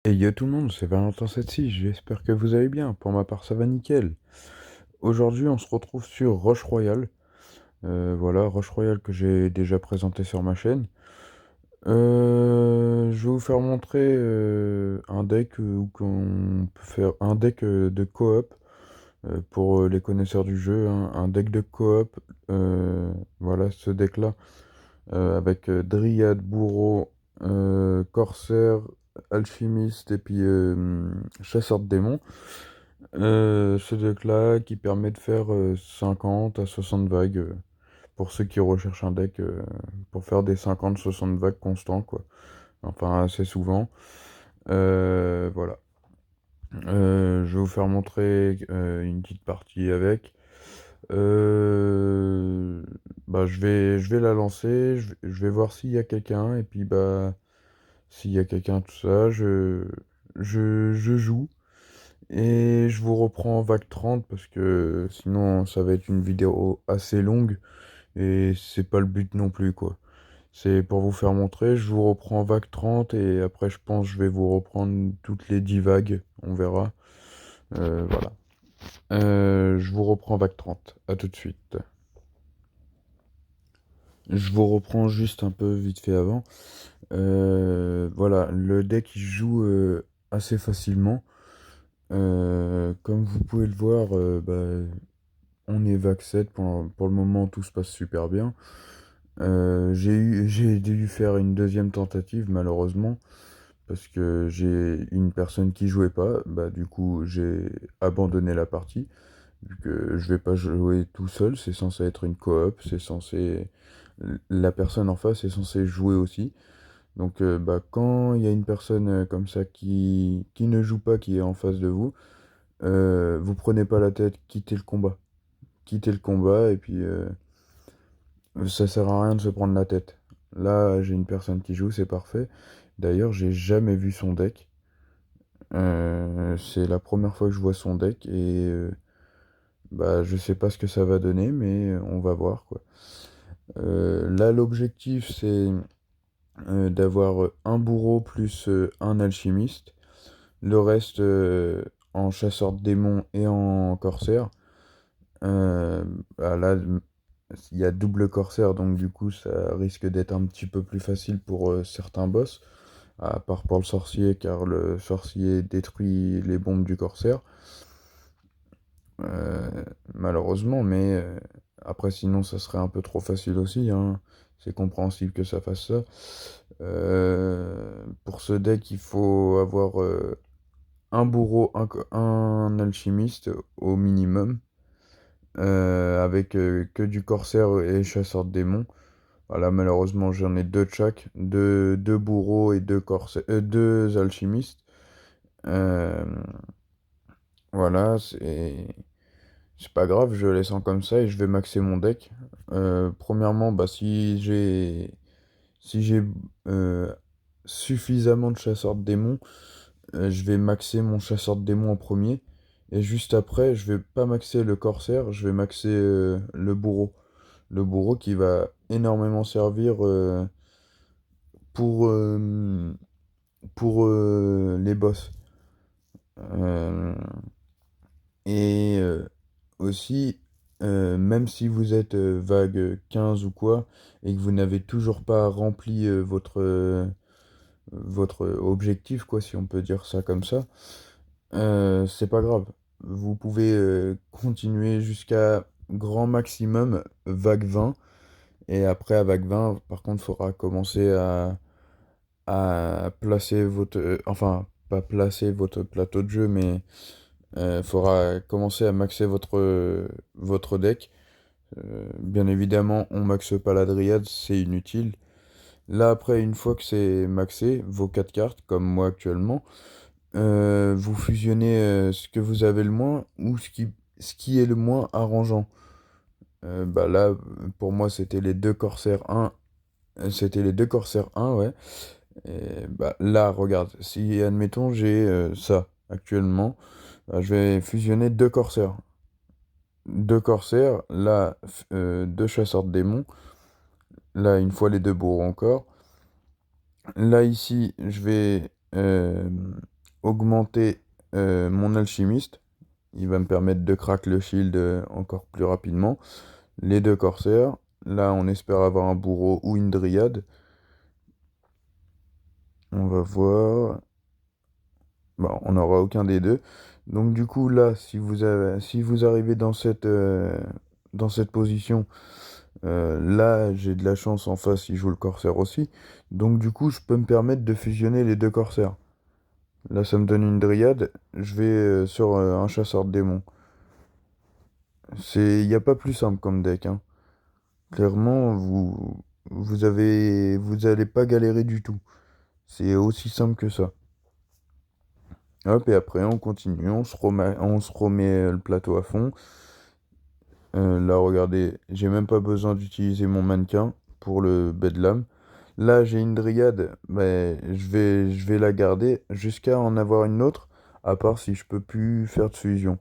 Et yo tout le monde, c'est Valentin76, j'espère que vous allez bien. Pour ma part, ça va nickel. Aujourd'hui, on se retrouve sur Roche Royale. Voilà, Roche Royale que j'ai déjà présenté sur ma chaîne. Je vais vous faire montrer un deck où qu'on peut faire un deck de coop pour les connaisseurs du jeu, hein, un deck de coop. Voilà, ce deck-là avec Dryad, Bourreau, Corsaire, Alchimiste et puis Chasseur de démons. Ce deck-là qui permet de faire 50 à 60 vagues pour ceux qui recherchent un deck pour faire des 50-60 vagues constants, quoi. Enfin, assez souvent. Voilà. Je vais vous faire montrer une petite partie avec. Euh, je vais la lancer, je vais voir s'il y a quelqu'un, et puis bah, s'il y a quelqu'un, tout ça, je joue, et je vous reprends en vague 30, parce que sinon ça va être une vidéo assez longue, et c'est pas le but non plus, quoi. C'est pour vous faire montrer, je vous reprends en vague 30, et après je pense que je vais vous reprendre toutes les 10 vagues, on verra. Voilà. Je vous reprends vague 30. À tout de suite. Je vous reprends juste un peu vite fait avant. Voilà, le deck il joue assez facilement. Comme vous pouvez le voir, bah, on est vague 7. Pour le moment, tout se passe super bien. J'ai dû faire une deuxième tentative, malheureusement, parce que j'ai une personne qui jouait pas. Bah, du coup, j'ai abandonné la partie. Vu que je vais pas jouer tout seul, c'est censé être une coop, c'est censé... La personne en face est censée jouer aussi. Donc bah, quand il y a une personne comme ça qui ne joue pas, qui est en face de vous, vous prenez pas la tête, quittez le combat. Quittez le combat et puis ça sert à rien de se prendre la tête. Là, j'ai une personne qui joue, c'est parfait. D'ailleurs, j'ai jamais vu son deck. C'est la première fois que je vois son deck et bah, je sais pas ce que ça va donner, mais on va voir quoi. Là, l'objectif, c'est d'avoir un bourreau plus un alchimiste. Le reste en chasseur de démons et en corsaire. Euh, Bah là, il y a double corsaire, donc du coup, ça risque d'être un petit peu plus facile pour certains boss. À part pour le sorcier, car le sorcier détruit les bombes du corsaire. Malheureusement, mais après, sinon, ça serait un peu trop facile aussi, hein. C'est compréhensible que ça fasse ça. Pour ce deck, il faut avoir un bourreau, un alchimiste au minimum, avec que du corsaire et chasseur de démons. Voilà, malheureusement, j'en ai deux de chaque, deux bourreaux et deux alchimistes. Euh, voilà, c'est pas grave, je les sens comme ça et je vais maxer mon deck. Premièrement, bah, si j'ai euh, suffisamment de chasseurs de démons, je vais maxer mon chasseur de démons en premier. Et juste après, je vais pas maxer le corsaire, je vais maxer le bourreau. Le bourreau qui va énormément servir pour, euh, pour les boss. Euh, et aussi, même si vous êtes vague 15 ou quoi, et que vous n'avez toujours pas rempli votre objectif, quoi, si on peut dire ça comme ça, c'est pas grave. Vous pouvez continuer jusqu'à grand maximum vague 20. Et après, à vague 20, par contre, il faudra commencer à placer votre... enfin, pas placer votre plateau de jeu, mais il faudra commencer à maxer votre deck. Bien évidemment, on maxe pas la dryade, c'est inutile. Là, après, une fois que c'est maxé, vos 4 cartes, comme moi actuellement, vous fusionnez ce que vous avez le moins ou ce qui est le moins arrangeant. Bah là, pour moi, c'était les deux Corsair 1, ouais. Et bah là, regarde, si admettons j'ai ça actuellement, bah, je vais fusionner deux Corsair. Deux Corsair, là, deux chasseurs de démons. Là, une fois les deux bourreaux encore. Là, ici, je vais augmenter mon alchimiste. Il va me permettre de crack le shield encore plus rapidement. Les deux corsaires. Là, on espère avoir un bourreau ou une dryade. On va voir. Bon, on n'aura aucun des deux. Donc du coup, là, si vous arrivez dans cette position, là, j'ai de la chance en face, il joue le corsaire aussi. Donc du coup, je peux me permettre de fusionner les deux corsaires. Là, ça me donne une dryade. Je vais sur un chasseur de démons. Il n'y a pas plus simple comme deck, hein. Clairement, vous allez pas galérer du tout. C'est aussi simple que ça. Hop, et après, on continue. On se remet le plateau à fond. Là, regardez, j'ai même pas besoin d'utiliser mon mannequin pour le bedlam. Là, j'ai une dryade, mais je vais la garder jusqu'à en avoir une autre, à part si je peux plus faire de fusion.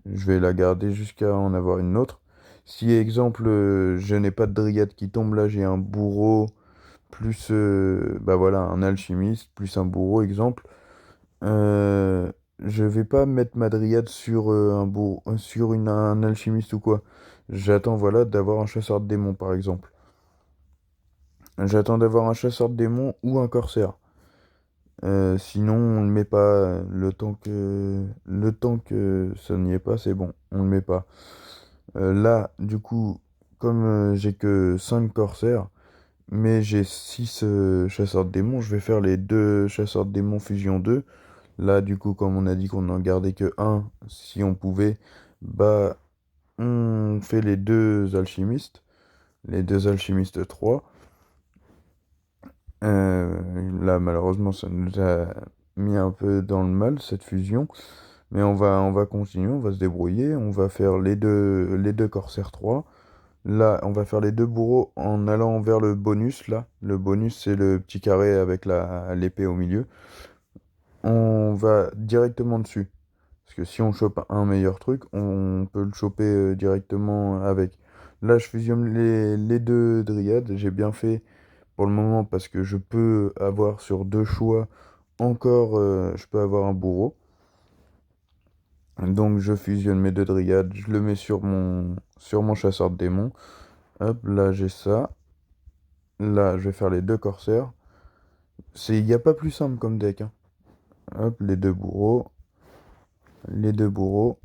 Je vais la garder jusqu'à en avoir une autre. Si, exemple, je n'ai pas de dryade qui tombe, là, j'ai un bourreau, plus, bah voilà, un alchimiste, plus un bourreau, exemple. Je vais pas mettre ma dryade sur, sur un alchimiste ou quoi. J'attends, voilà, d'avoir un chasseur de démons, par exemple. J'attends d'avoir un chasseur de démons ou un corsaire. Sinon, on le met pas. Le temps que ça n'y est pas, c'est bon. On le met pas. Là, du coup, comme j'ai que 5 corsaires, mais j'ai 6 chasseurs de démons, je vais faire les deux chasseurs de démons fusion 2. Là, du coup, comme on a dit qu'on n'en gardait que un, si on pouvait, bah, on fait les deux alchimistes 3. Là, malheureusement, ça nous a mis un peu dans le mal, cette fusion. Mais on va continuer, on va se débrouiller. On va faire les deux corsaires 3. Là, on va faire les deux bourreaux en allant vers le bonus, là. Le bonus, c'est le petit carré avec l'épée au milieu. On va directement dessus. Parce que si on chope un meilleur truc, on peut le choper directement avec. Là, je fusionne les deux dryades. J'ai bien fait pour le moment parce que je peux avoir sur deux choix encore, je peux avoir un bourreau. Donc je fusionne mes deux dryades, je le mets sur mon chasseur de démons. Hop, là j'ai ça. Là, je vais faire les deux corsaires. Il n'y a pas plus simple comme deck, hein. Hop, les deux bourreaux. Les deux bourreaux.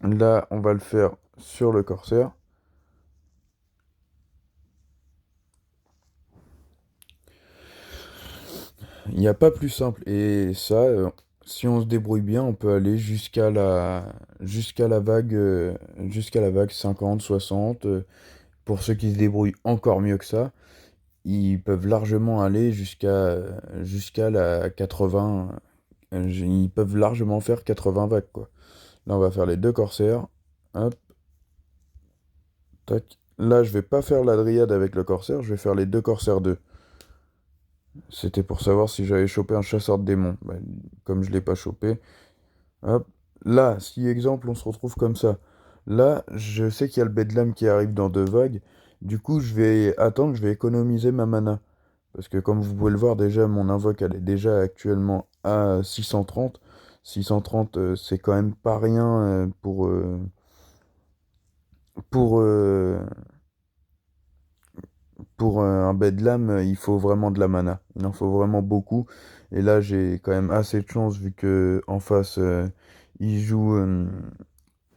Là, on va le faire sur le corsaire. Il n'y a pas plus simple. Et ça, si on se débrouille bien, on peut aller jusqu'à la vague 50, 60. Pour ceux qui se débrouillent encore mieux que ça, ils peuvent largement aller jusqu'à la 80. Ils peuvent largement faire 80 vagues, quoi. Là, on va faire les deux corsaires. Hop, tac. Là, je vais pas faire la dryade avec le corsaire, je vais faire les deux corsaires 2. C'était pour savoir si j'avais chopé un chasseur de démons. Bah, comme je l'ai pas chopé. Hop. Là, si exemple, on se retrouve comme ça. Là, je sais qu'il y a le bedlam qui arrive dans deux vagues. Du coup, je vais attendre, je vais économiser ma mana. Parce que comme vous pouvez le voir, déjà, mon invoque, elle est déjà actuellement à 630. 630, c'est quand même pas rien pour, euh, pour un bedlam, il faut vraiment de la mana. Il en faut vraiment beaucoup. Et là, j'ai quand même assez de chance vu que en face, il joue, euh,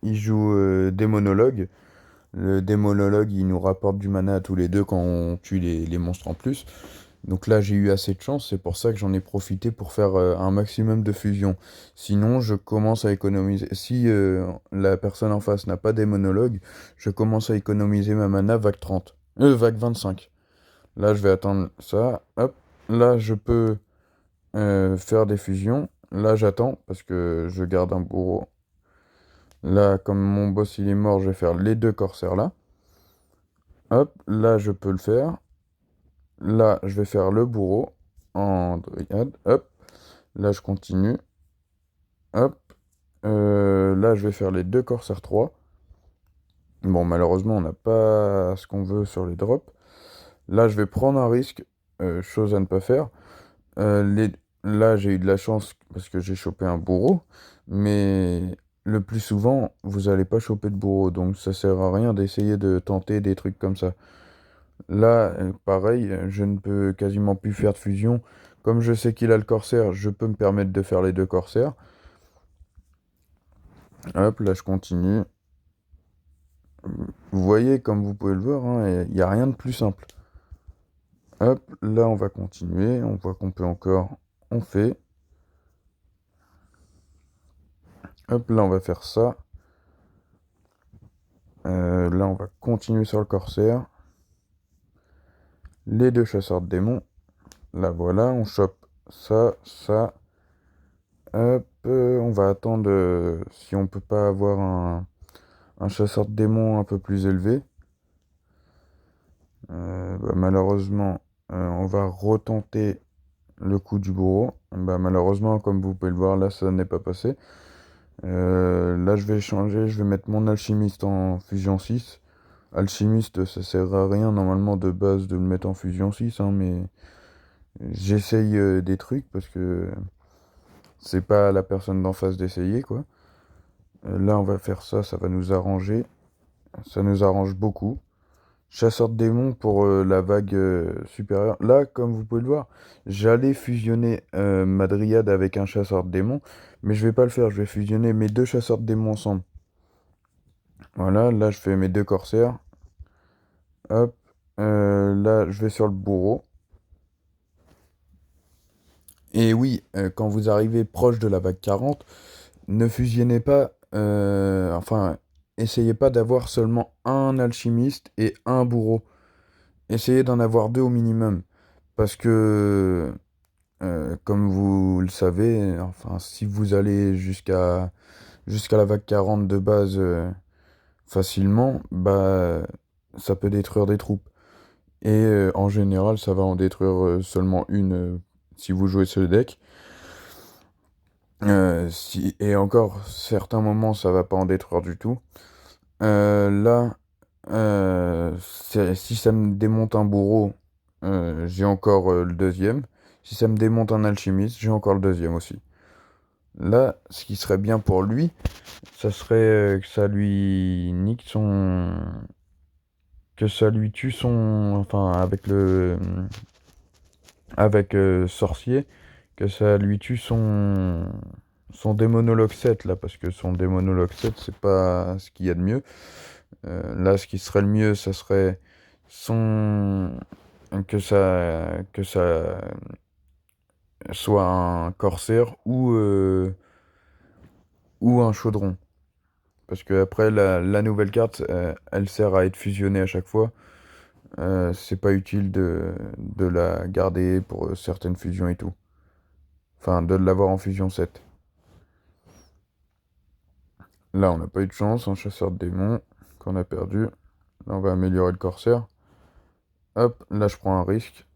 il joue démonologue. Le démonologue, il nous rapporte du mana à tous les deux quand on tue les monstres en plus. Donc là, j'ai eu assez de chance, c'est pour ça que j'en ai profité pour faire un maximum de fusion. Sinon, je commence à économiser. Si la personne en face n'a pas des monologues, je commence à économiser ma mana vague 30. Vague 25. Là, je vais attendre ça. Hop. Là, je peux faire des fusions. Là, j'attends parce que je garde un bourreau. Là, comme mon boss il est mort, je vais faire les deux corsaires là. Hop. Là, je peux le faire. Là, je vais faire le bourreau en dryade. Hop. Là, je continue. Hop. Là, je vais faire les deux corsaires 3. Bon, malheureusement, on n'a pas ce qu'on veut sur les drops. Là, je vais prendre un risque, chose à ne pas faire. Euh, les... là, j'ai eu de la chance parce que j'ai chopé un bourreau, mais le plus souvent, vous allez pas choper de bourreau, donc ça sert à rien d'essayer de tenter des trucs comme ça. Là, pareil, je ne peux quasiment plus faire de fusion. Comme je sais qu'il a le corsaire, je peux me permettre de faire les deux corsaires. Hop, là, je continue. Vous voyez, comme vous pouvez le voir, hein, il n'y a rien de plus simple. Hop, là, on va continuer. On voit qu'on peut encore... On fait. Hop, là, on va faire ça. Là, on va continuer sur le corsaire. Les deux chasseurs de démons. Là, voilà, on chope ça, ça. Hop, on va attendre si on peut pas avoir un chasseur de démons un peu plus élevé. Bah, malheureusement, on va retenter le coup du bourreau. Bah, malheureusement, comme vous pouvez le voir, là, ça n'est pas passé. Là, je vais changer, je vais mettre mon alchimiste en fusion 6. Alchimiste, ça sert à rien normalement de base de le mettre en fusion 6, hein, mais j'essaye des trucs parce que c'est pas à la personne d'en face d'essayer, quoi. Là, on va faire ça, ça va nous arranger. Ça nous arrange beaucoup. Chasseur de démons pour la vague supérieure. Là, comme vous pouvez le voir, j'allais fusionner ma dryade avec un chasseur de démons, mais je vais pas le faire. Je vais fusionner mes deux chasseurs de démons ensemble. Voilà, là, je fais mes deux corsaires. Hop. Là, je vais sur le bourreau. Et oui, quand vous arrivez proche de la vague 40, ne fusionnez pas, enfin, essayez pas d'avoir seulement un alchimiste et un bourreau. Essayez d'en avoir deux au minimum. Parce que, comme vous le savez, enfin, si vous allez jusqu'à la vague 40 de base facilement, bah, ça peut détruire des troupes. Et en général, ça va en détruire seulement une si vous jouez ce deck. Et encore, certains moments, ça va pas en détruire du tout. Là, si ça me démonte un bourreau, j'ai encore le deuxième. Si ça me démonte un alchimiste, j'ai encore le deuxième aussi. Là, ce qui serait bien pour lui, ça serait que ça lui nique son... Que ça lui tue son... Enfin, avec sorcier, que ça lui tue son démonologue 7 là, parce que son démonologue 7 c'est pas ce qu'il y a de mieux. Là, ce qui serait le mieux, ça serait son que ça soit un corsaire ou un chaudron. Parce que après la nouvelle carte, elle sert à être fusionnée à chaque fois. C'est pas utile de la garder pour certaines fusions et tout. Enfin, de l'avoir en fusion 7. Là, on n'a pas eu de chance, un chasseur de démons qu'on a perdu. Là, on va améliorer le corsaire. Hop, là, je prends un risque.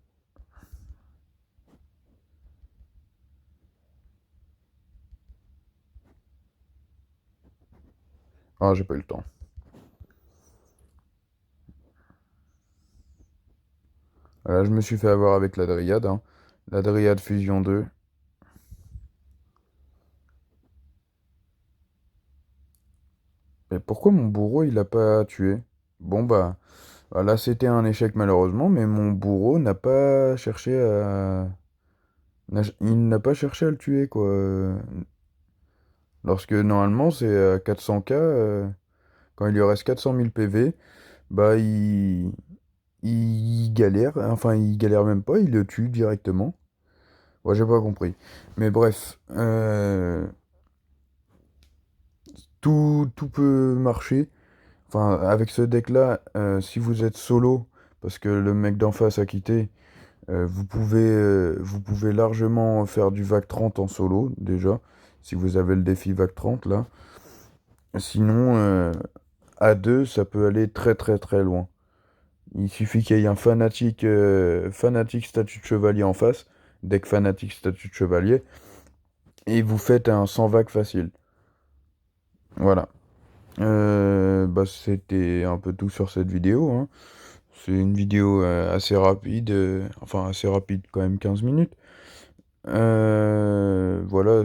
Ah, j'ai pas eu le temps. Là, je me suis fait avoir avec la Dryade, hein. La Dryade Fusion 2. Mais pourquoi mon bourreau, il a pas tué? Bon, bah, là, c'était un échec malheureusement, mais mon bourreau n'a pas cherché à... Il n'a pas cherché à le tuer, quoi. Lorsque, normalement, c'est à 400k, quand il lui reste 400 000 PV, bah, il galère. Enfin, il galère même pas, il le tue directement. Ouais, j'ai pas compris. Mais bref, tout peut marcher. Enfin, avec ce deck-là, si vous êtes solo, parce que le mec d'en face a quitté, vous pouvez largement faire du VAC 30 en solo, déjà, si vous avez le défi VAC 30, là. Sinon, à deux, ça peut aller très très très loin. Il suffit qu'il y ait un fanatique statut de chevalier en face, deck fanatique statut de chevalier, et vous faites un 100 VAC facile. Voilà. Bah, c'était un peu tout sur cette vidéo, hein. C'est une vidéo assez rapide, enfin assez rapide quand même, 15 minutes. Voilà,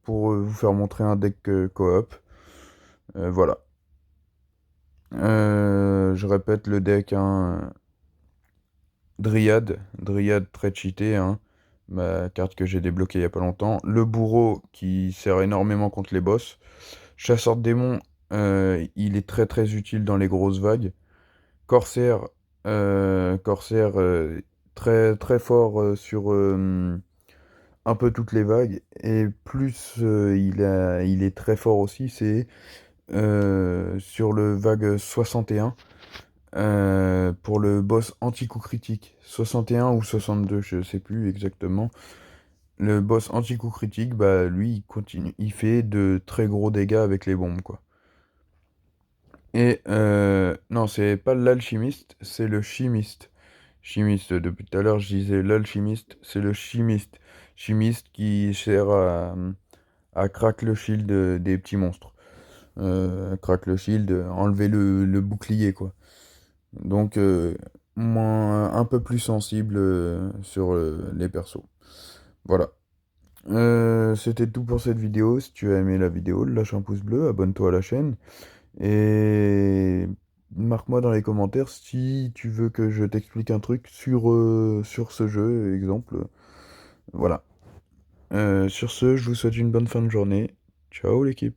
pour vous faire montrer un deck coop. Voilà. Je répète le deck, hein, Dryad très cheaté, hein, ma carte que j'ai débloquée il y a pas longtemps. Le bourreau qui sert énormément contre les boss. Chasseur de démons, il est très très utile dans les grosses vagues. Corsaire, Corsaire très très fort sur un peu toutes les vagues. Et plus il est très fort aussi, c'est sur le vague 61. Pour le boss anti-coup critique, 61 ou 62, je sais plus exactement. Le boss anti-coup critique, bah lui, il continue, il fait de très gros dégâts avec les bombes, quoi. Et non, c'est pas l'alchimiste, c'est le chimiste. Chimiste, depuis tout à l'heure, je disais l'alchimiste, c'est le chimiste. Chimiste qui sert à crack le shield des petits monstres. Crack le shield, enlever le bouclier, quoi. Donc, un peu plus sensible sur les persos. Voilà. C'était tout pour cette vidéo. Si tu as aimé la vidéo, lâche un pouce bleu, abonne-toi à la chaîne. Et marque-moi dans les commentaires si tu veux que je t'explique un truc sur ce jeu, exemple. Voilà. Sur ce, je vous souhaite une bonne fin de journée. Ciao l'équipe.